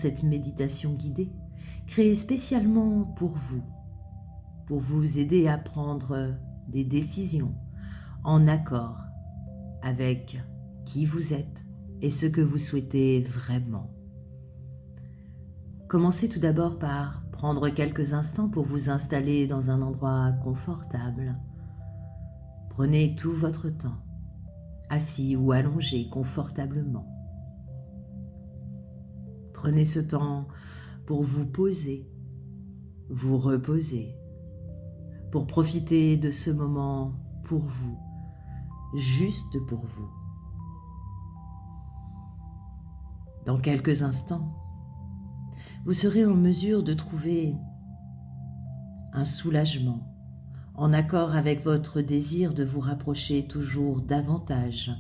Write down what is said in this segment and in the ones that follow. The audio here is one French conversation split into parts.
cette méditation guidée, créée spécialement pour vous aider à prendre des décisions en accord avec qui vous êtes et ce que vous souhaitez vraiment. Commencez tout d'abord par prendre quelques instants pour vous installer dans un endroit confortable. Prenez tout votre temps, assis ou allongé confortablement. Prenez ce temps pour vous poser, vous reposer, pour profiter de ce moment pour vous, juste pour vous. Dans quelques instants, vous serez en mesure de trouver un soulagement en accord avec votre désir de vous rapprocher toujours davantage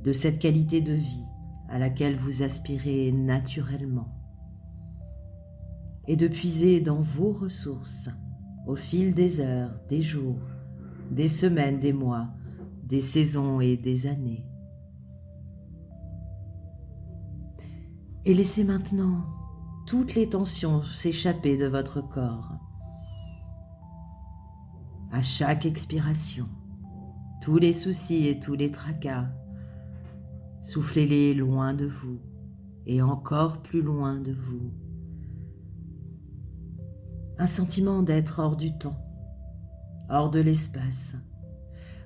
de cette qualité de vie à laquelle vous aspirez naturellement et de puiser dans vos ressources au fil des heures, des jours, des semaines, des mois, des saisons et des années. Et laissez maintenant toutes les tensions s'échapper de votre corps. À chaque expiration, tous les soucis et tous les tracas, soufflez-les loin de vous et encore plus loin de vous. Un sentiment d'être hors du temps, hors de l'espace,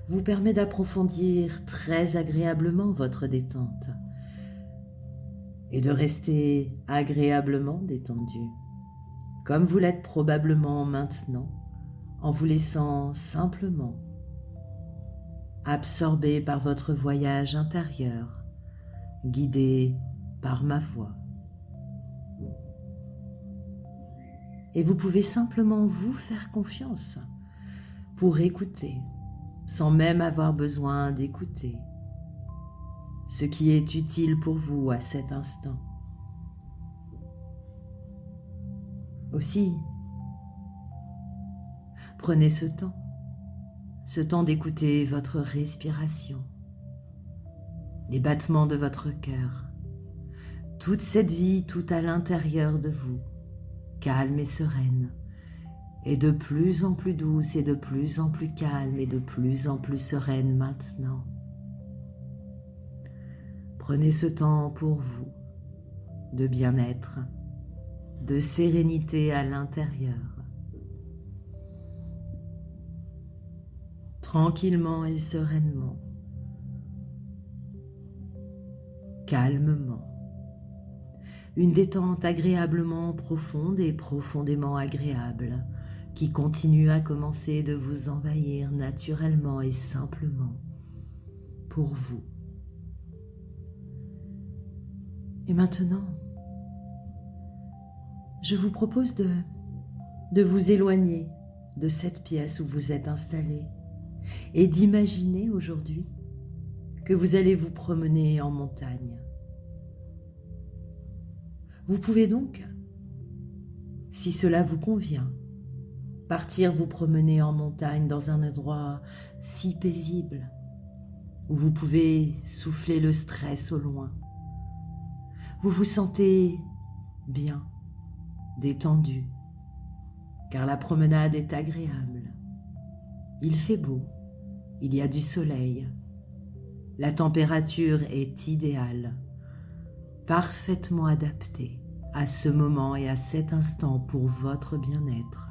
vous permet d'approfondir très agréablement votre détente et de rester agréablement détendu, comme vous l'êtes probablement maintenant, en vous laissant simplement absorber par votre voyage intérieur, guidé par ma voix. Et vous pouvez simplement vous faire confiance pour écouter, sans même avoir besoin d'écouter, ce qui est utile pour vous à cet instant. Aussi, prenez ce temps d'écouter votre respiration, les battements de votre cœur, toute cette vie tout à l'intérieur de vous, calme et sereine, et de plus en plus douce et de plus en plus calme et de plus en plus sereine maintenant. Prenez ce temps pour vous, de bien-être, de sérénité à l'intérieur. Tranquillement et sereinement, calmement. Une détente agréablement profonde et profondément agréable qui continue à commencer de vous envahir naturellement et simplement pour vous. Et maintenant, je vous propose de vous éloigner de cette pièce où vous êtes installé et d'imaginer aujourd'hui que vous allez vous promener en montagne. Vous pouvez donc, si cela vous convient, partir vous promener en montagne dans un endroit si paisible où vous pouvez souffler le stress au loin. Vous vous sentez bien, détendu, car la promenade est agréable. Il fait beau, il y a du soleil, la température est idéale, parfaitement adaptée à ce moment et à cet instant pour votre bien-être.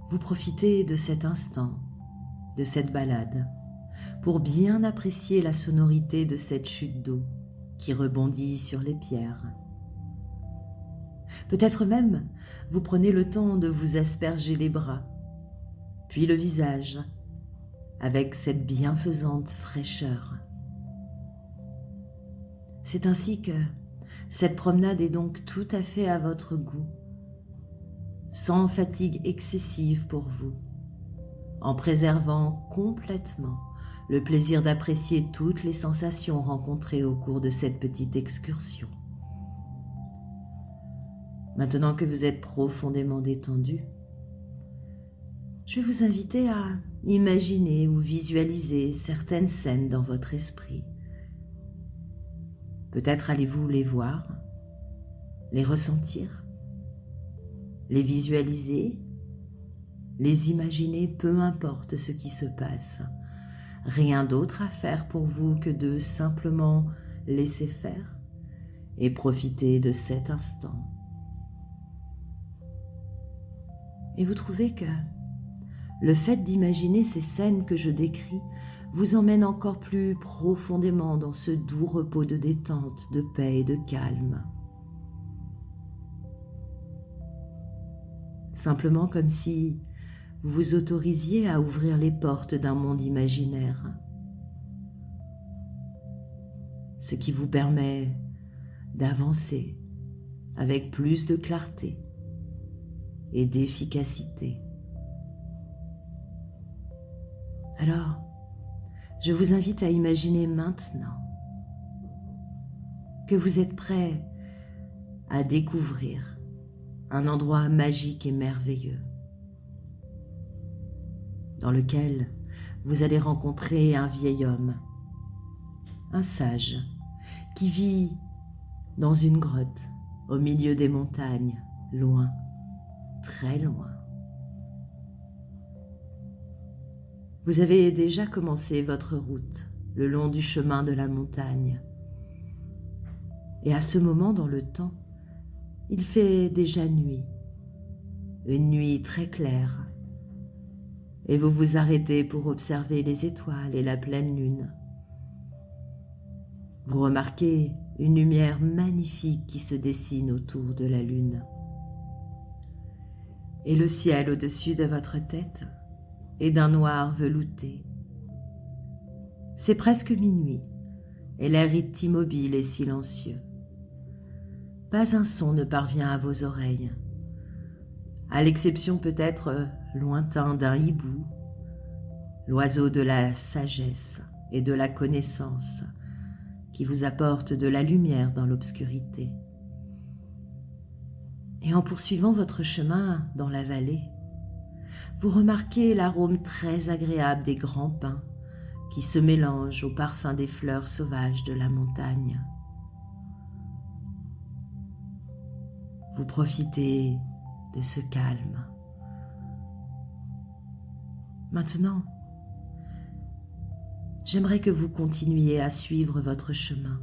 Vous profitez de cet instant, de cette balade, pour bien apprécier la sonorité de cette chute d'eau qui rebondit sur les pierres. Peut-être même vous prenez le temps de vous asperger les bras, puis le visage, avec cette bienfaisante fraîcheur. C'est ainsi que cette promenade est donc tout à fait à votre goût, sans fatigue excessive pour vous, en préservant complètement le plaisir d'apprécier toutes les sensations rencontrées au cours de cette petite excursion. Maintenant que vous êtes profondément détendu, je vais vous inviter à imaginer ou visualiser certaines scènes dans votre esprit. Peut-être allez-vous les voir, les ressentir, les visualiser, les imaginer, peu importe ce qui se passe. Rien d'autre à faire pour vous que de simplement laisser faire et profiter de cet instant. Et vous trouvez que le fait d'imaginer ces scènes que je décris vous emmène encore plus profondément dans ce doux repos de détente, de paix et de calme. Simplement comme si vous vous autorisiez à ouvrir les portes d'un monde imaginaire, ce qui vous permet d'avancer avec plus de clarté et d'efficacité. Alors, je vous invite à imaginer maintenant que vous êtes prêt à découvrir un endroit magique et merveilleux dans lequel vous allez rencontrer un vieil homme, un sage, qui vit dans une grotte au milieu des montagnes, loin, très loin. Vous avez déjà commencé votre route le long du chemin de la montagne. Et à ce moment dans le temps, il fait déjà nuit, une nuit très claire. Et vous vous arrêtez pour observer les étoiles et la pleine lune. Vous remarquez une lumière magnifique qui se dessine autour de la lune. Et le ciel au-dessus de votre tête est d'un noir velouté. C'est presque minuit et l'air est immobile et silencieux. Pas un son ne parvient à vos oreilles, à l'exception peut-être lointain d'un hibou, l'oiseau de la sagesse et de la connaissance qui vous apporte de la lumière dans l'obscurité. Et en poursuivant votre chemin dans la vallée, vous remarquez l'arôme très agréable des grands pins qui se mélangent au parfum des fleurs sauvages de la montagne. Vous profitez de ce calme. Maintenant, j'aimerais que vous continuiez à suivre votre chemin.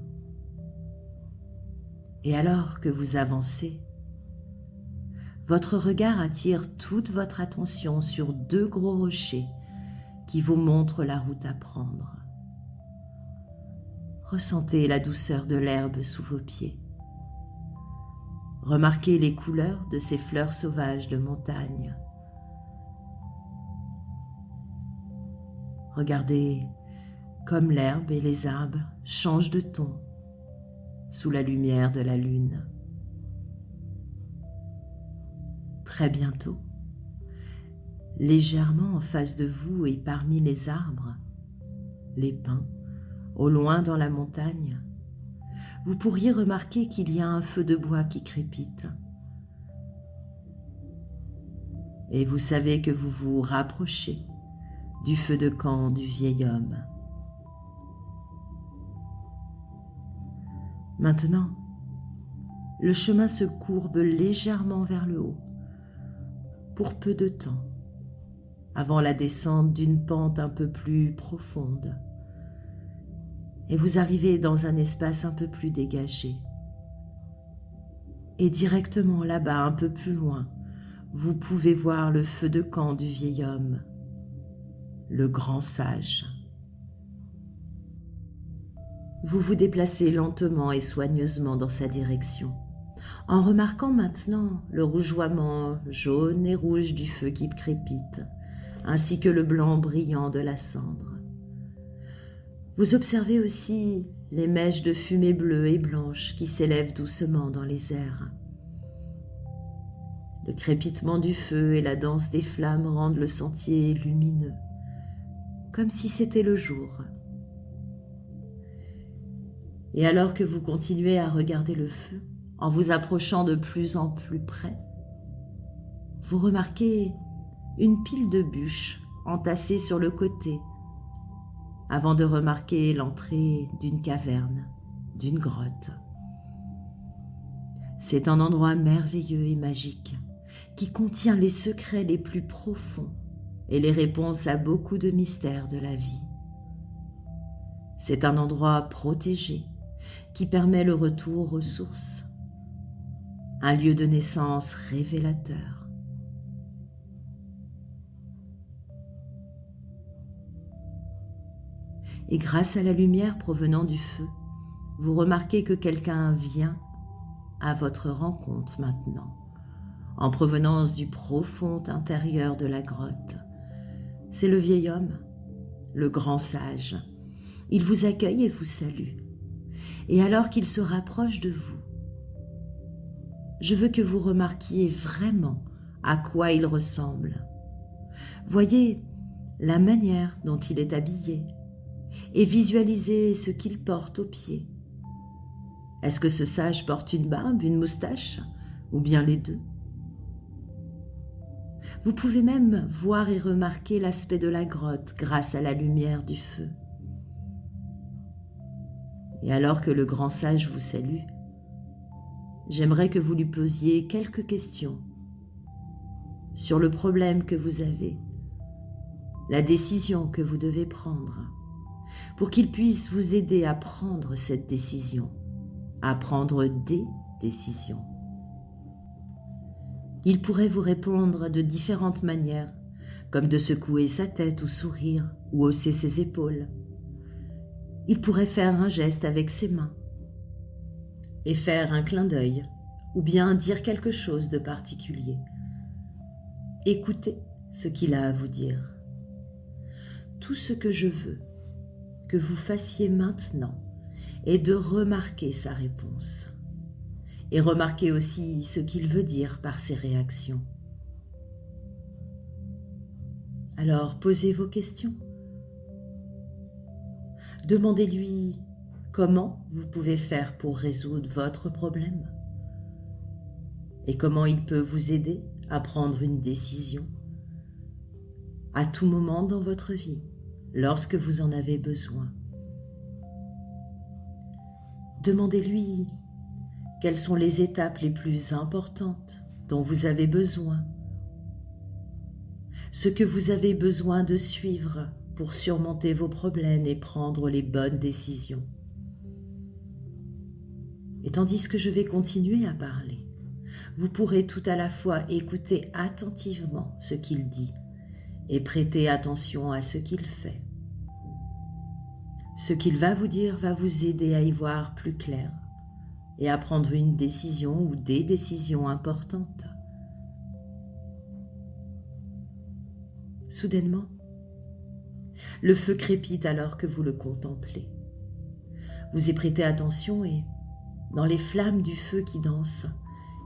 Et alors que vous avancez, votre regard attire toute votre attention sur deux gros rochers qui vous montrent la route à prendre. Ressentez la douceur de l'herbe sous vos pieds. Remarquez les couleurs de ces fleurs sauvages de montagne. Regardez comme l'herbe et les arbres changent de ton sous la lumière de la lune. Très bientôt, légèrement en face de vous et parmi les arbres, les pins, au loin dans la montagne, vous pourriez remarquer qu'il y a un feu de bois qui crépite. Et vous savez que vous vous rapprochez du feu de camp du vieil homme. Maintenant, le chemin se courbe légèrement vers le haut, pour peu de temps, avant la descente d'une pente un peu plus profonde. Et vous arrivez dans un espace un peu plus dégagé. Et directement là-bas, un peu plus loin, vous pouvez voir le feu de camp du vieil homme, le grand sage. Vous vous déplacez lentement et soigneusement dans sa direction, en remarquant maintenant le rougeoiement jaune et rouge du feu qui crépite, ainsi que le blanc brillant de la cendre. Vous observez aussi les mèches de fumée bleue et blanche qui s'élèvent doucement dans les airs. Le crépitement du feu et la danse des flammes rendent le sentier lumineux, comme si c'était le jour. Et alors que vous continuez à regarder le feu, en vous approchant de plus en plus près, vous remarquez une pile de bûches entassées sur le côté, avant de remarquer l'entrée d'une caverne d'une grotte. C'est un endroit merveilleux et magique qui contient les secrets les plus profonds et les réponses à beaucoup de mystères de la vie. C'est un endroit protégé qui permet le retour aux sources, un lieu de naissance révélateur. Et grâce à la lumière provenant du feu, vous remarquez que quelqu'un vient à votre rencontre maintenant, en provenance du profond intérieur de la grotte. C'est le vieil homme, le grand sage. Il vous accueille et vous salue. Et alors qu'il se rapproche de vous, je veux que vous remarquiez vraiment à quoi il ressemble. Voyez la manière dont il est habillé et visualisez ce qu'il porte aux pieds. Est-ce que ce sage porte une barbe, une moustache, ou bien les deux? Vous pouvez même voir et remarquer l'aspect de la grotte grâce à la lumière du feu. Et alors que le grand sage vous salue, j'aimerais que vous lui posiez quelques questions sur le problème que vous avez, la décision que vous devez prendre, pour qu'il puisse vous aider à prendre cette décision, à prendre des décisions. Il pourrait vous répondre de différentes manières, comme de secouer sa tête ou sourire ou hausser ses épaules. Il pourrait faire un geste avec ses mains et faire un clin d'œil ou bien dire quelque chose de particulier. Écoutez ce qu'il a à vous dire. Tout ce que je veux que vous fassiez maintenant est de remarquer sa réponse et remarquez aussi ce qu'il veut dire par ses réactions. Alors posez vos questions. Demandez-lui comment vous pouvez faire pour résoudre votre problème et comment il peut vous aider à prendre une décision à tout moment dans votre vie, lorsque vous en avez besoin. Demandez-lui quelles sont les étapes les plus importantes dont vous avez besoin, ce que vous avez besoin de suivre pour surmonter vos problèmes et prendre les bonnes décisions. Et tandis que je vais continuer à parler, vous pourrez tout à la fois écouter attentivement ce qu'il dit et prêter attention à ce qu'il fait. Ce qu'il va vous dire va vous aider à y voir plus clair et à prendre une décision ou des décisions importantes. Soudainement, le feu crépite alors que vous le contemplez. Vous y prêtez attention et, dans les flammes du feu qui dansent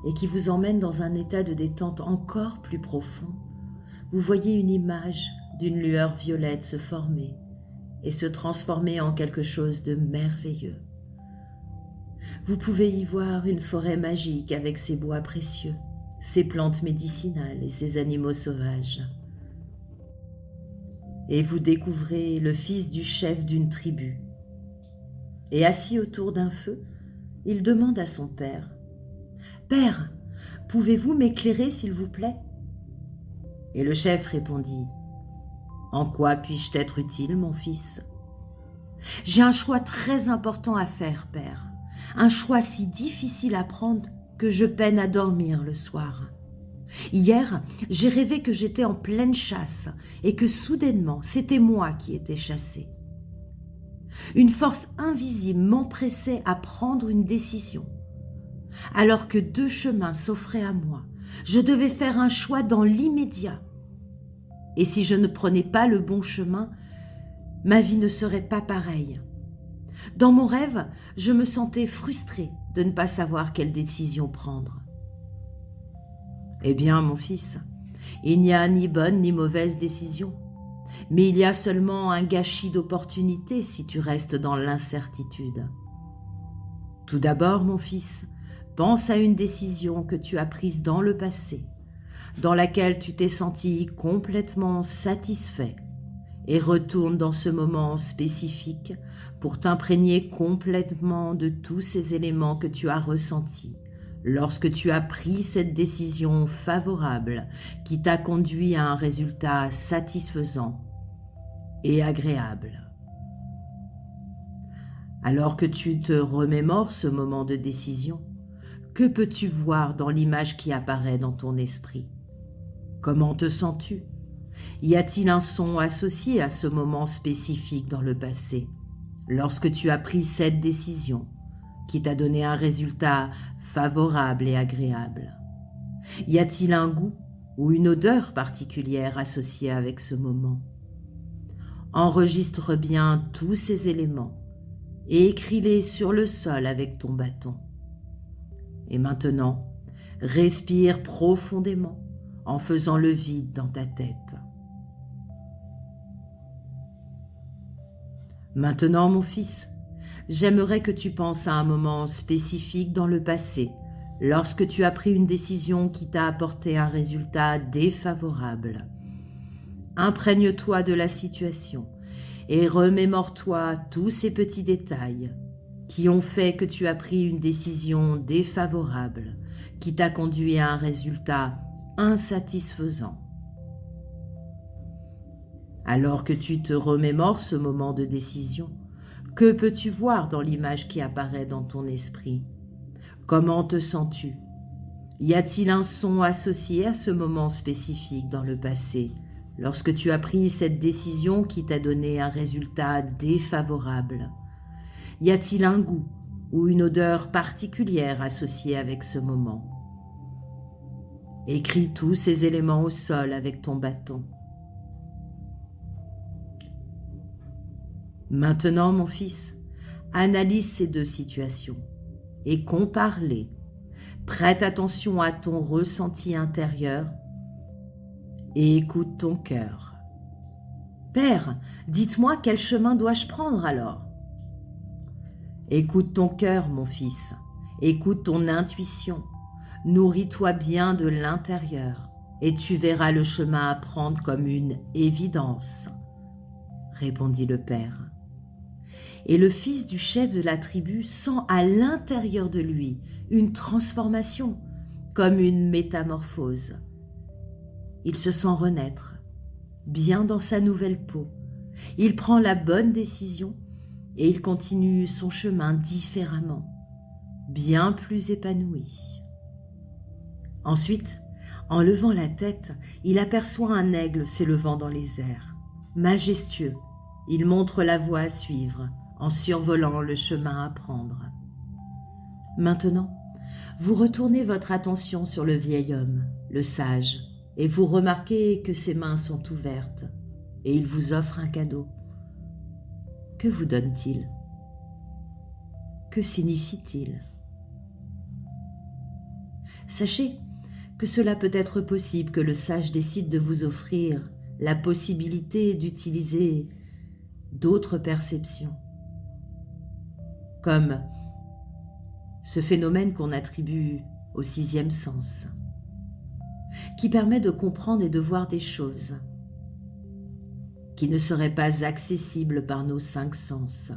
et qui vous emmènent dans un état de détente encore plus profond, vous voyez une image d'une lueur violette se former et se transformer en quelque chose de merveilleux. Vous pouvez y voir une forêt magique avec ses bois précieux, ses plantes médicinales et ses animaux sauvages. Et vous découvrez le fils du chef d'une tribu. Et assis autour d'un feu, il demande à son père : « Père, pouvez-vous m'éclairer s'il vous plaît ?» Et le chef répondit : « En quoi puis-je t'être utile, mon fils ? » « J'ai un choix très important à faire, père. Un choix si difficile à prendre que je peine à dormir le soir. Hier, j'ai rêvé que j'étais en pleine chasse et que soudainement, c'était moi qui étais chassé. Une force invisible m'empressait à prendre une décision. Alors que deux chemins s'offraient à moi, je devais faire un choix dans l'immédiat. Et si je ne prenais pas le bon chemin, ma vie ne serait pas pareille. Dans mon rêve, je me sentais frustrée de ne pas savoir quelle décision prendre. Eh bien, mon fils, il n'y a ni bonne ni mauvaise décision, mais il y a seulement un gâchis d'opportunités si tu restes dans l'incertitude. Tout d'abord, mon fils, pense à une décision que tu as prise dans le passé, dans laquelle tu t'es senti complètement satisfait et retourne dans ce moment spécifique pour t'imprégner complètement de tous ces éléments que tu as ressentis lorsque tu as pris cette décision favorable qui t'a conduit à un résultat satisfaisant et agréable. Alors que tu te remémores ce moment de décision, que peux-tu voir dans l'image qui apparaît dans ton esprit? Comment te sens-tu? Y a-t-il un son associé à ce moment spécifique dans le passé, lorsque tu as pris cette décision qui t'a donné un résultat favorable et agréable? Y a-t-il un goût ou une odeur particulière associée avec ce moment? Enregistre bien tous ces éléments et écris-les sur le sol avec ton bâton. Et maintenant, respire profondément en faisant le vide dans ta tête. Maintenant, mon fils, j'aimerais que tu penses à un moment spécifique dans le passé, lorsque tu as pris une décision qui t'a apporté un résultat défavorable. Imprègne-toi de la situation et remémore-toi tous ces petits détails qui ont fait que tu as pris une décision défavorable, qui t'a conduit à un résultat insatisfaisant. Alors que tu te remémores ce moment de décision, que peux-tu voir dans l'image qui apparaît dans ton esprit? Comment te sens-tu? Y a-t-il un son associé à ce moment spécifique dans le passé, lorsque tu as pris cette décision qui t'a donné un résultat défavorable? Y a-t-il un goût ou une odeur particulière associée avec ce moment? Écris tous ces éléments au sol avec ton bâton. Maintenant, mon fils, analyse ces deux situations et compare-les. Prête attention à ton ressenti intérieur et écoute ton cœur. Père, dites-moi quel chemin dois-je prendre alors? Écoute ton cœur, mon fils. Écoute ton intuition. Nourris-toi bien de l'intérieur et tu verras le chemin à prendre comme une évidence, répondit le père. Et le fils du chef de la tribu sent à l'intérieur de lui une transformation, comme une métamorphose. Il se sent renaître, bien dans sa nouvelle peau. Il prend la bonne décision et il continue son chemin différemment, bien plus épanoui. Ensuite, en levant la tête, il aperçoit un aigle s'élevant dans les airs. Majestueux, il montre la voie à suivre en survolant le chemin à prendre. Maintenant, vous retournez votre attention sur le vieil homme, le sage, et vous remarquez que ses mains sont ouvertes et il vous offre un cadeau. Que vous donne-t-il? Que signifie-t-il? Sachez que cela peut être possible que le sage décide de vous offrir la possibilité d'utiliser d'autres perceptions, comme ce phénomène qu'on attribue au sixième sens, qui permet de comprendre et de voir des choses qui ne seraient pas accessibles par nos cinq sens.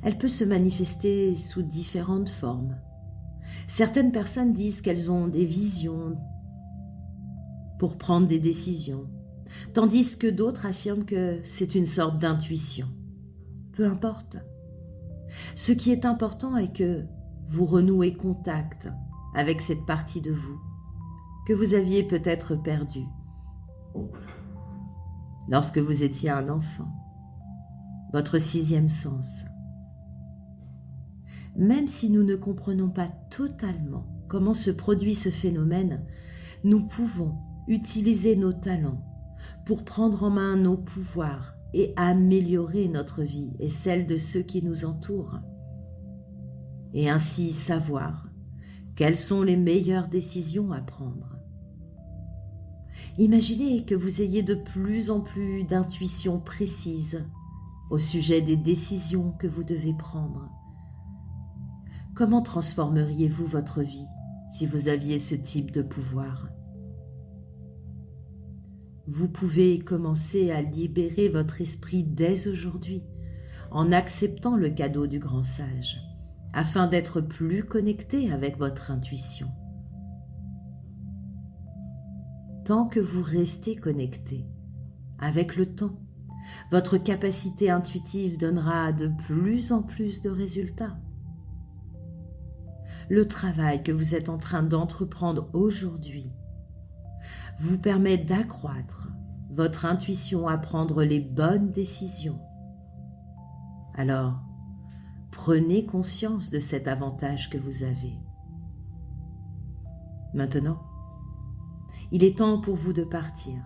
Elle peut se manifester sous différentes formes. Certaines personnes disent qu'elles ont des visions pour prendre des décisions, tandis que d'autres affirment que c'est une sorte d'intuition. Peu importe. Ce qui est important est que vous renouez contact avec cette partie de vous que vous aviez peut-être perdue lorsque vous étiez un enfant, votre sixième sens. Même si nous ne comprenons pas totalement comment se produit ce phénomène, nous pouvons utiliser nos talents pour prendre en main nos pouvoirs et améliorer notre vie et celle de ceux qui nous entourent, et ainsi savoir quelles sont les meilleures décisions à prendre. Imaginez que vous ayez de plus en plus d'intuition précise au sujet des décisions que vous devez prendre. Comment transformeriez-vous votre vie si vous aviez ce type de pouvoir? vous pouvez commencer à libérer votre esprit dès aujourd'hui en acceptant le cadeau du grand sage, afin d'être plus connecté avec votre intuition. Tant que vous restez connecté, avec le temps, votre capacité intuitive donnera de plus en plus de résultats. Le travail que vous êtes en train d'entreprendre aujourd'hui vous permet d'accroître votre intuition à prendre les bonnes décisions. Alors, prenez conscience de cet avantage que vous avez. Maintenant, il est temps pour vous de partir.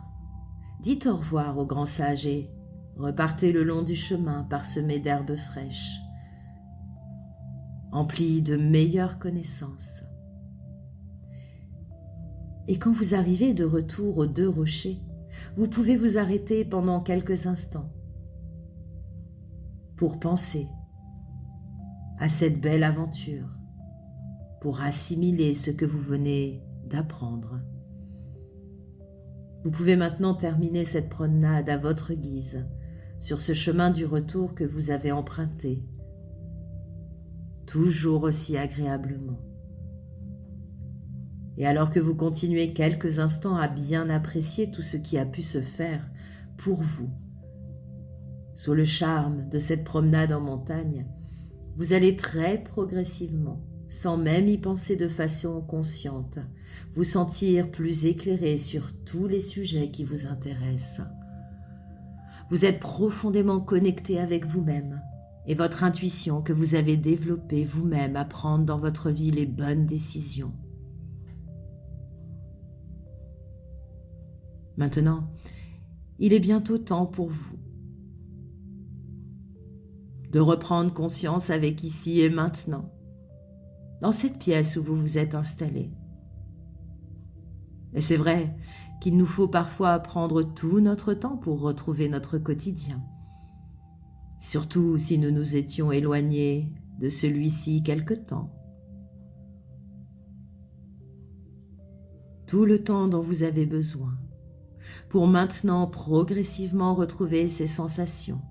Dites au revoir au grand sage et repartez le long du chemin parsemé d'herbes fraîches, empli de meilleures connaissances. Et quand vous arrivez de retour aux 2 rochers, vous pouvez vous arrêter pendant quelques instants pour penser à cette belle aventure, pour assimiler ce que vous venez d'apprendre. Vous pouvez maintenant terminer cette promenade à votre guise, sur ce chemin du retour que vous avez emprunté, toujours aussi agréablement. Et alors que vous continuez quelques instants à bien apprécier tout ce qui a pu se faire pour vous, sous le charme de cette promenade en montagne, vous allez très progressivement, sans même y penser de façon consciente, vous sentir plus éclairé sur tous les sujets qui vous intéressent. Vous êtes profondément connecté avec vous-même et votre intuition que vous avez développée vous-même à prendre dans votre vie les bonnes décisions. Maintenant, il est bientôt temps pour vous de reprendre conscience avec ici et maintenant, dans cette pièce où vous vous êtes installé. Et c'est vrai qu'il nous faut parfois prendre tout notre temps pour retrouver notre quotidien, surtout si nous nous étions éloignés de celui-ci quelque temps. Tout le temps dont vous avez besoin pour maintenant progressivement retrouver ces sensations,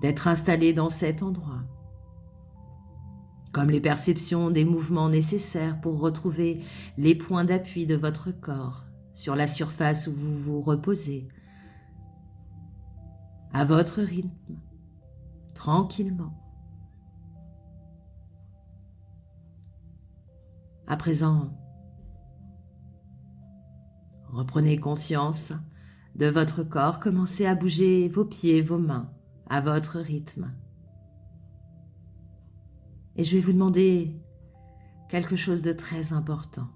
d'être installé dans cet endroit, comme les perceptions des mouvements nécessaires pour retrouver les points d'appui de votre corps sur la surface où vous vous reposez, à votre rythme, tranquillement. À présent, reprenez conscience de votre corps, commencez à bouger vos pieds, vos mains, à votre rythme. Et je vais vous demander quelque chose de très important.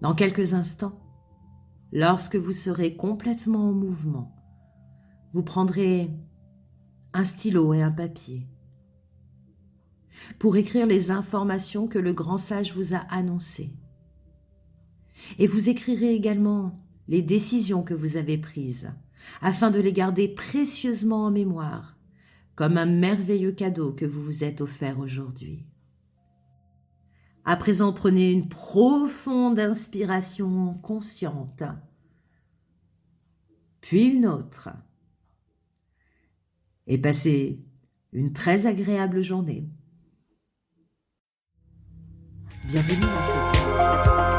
Dans quelques instants, lorsque vous serez complètement en mouvement, vous prendrez un stylo et un papier pour écrire les informations que le grand sage vous a annoncées. Et vous écrirez également les décisions que vous avez prises, afin de les garder précieusement en mémoire, comme un merveilleux cadeau que vous vous êtes offert aujourd'hui. À présent, prenez une profonde inspiration consciente, puis une autre, et passez une très agréable journée. Bienvenue dans cette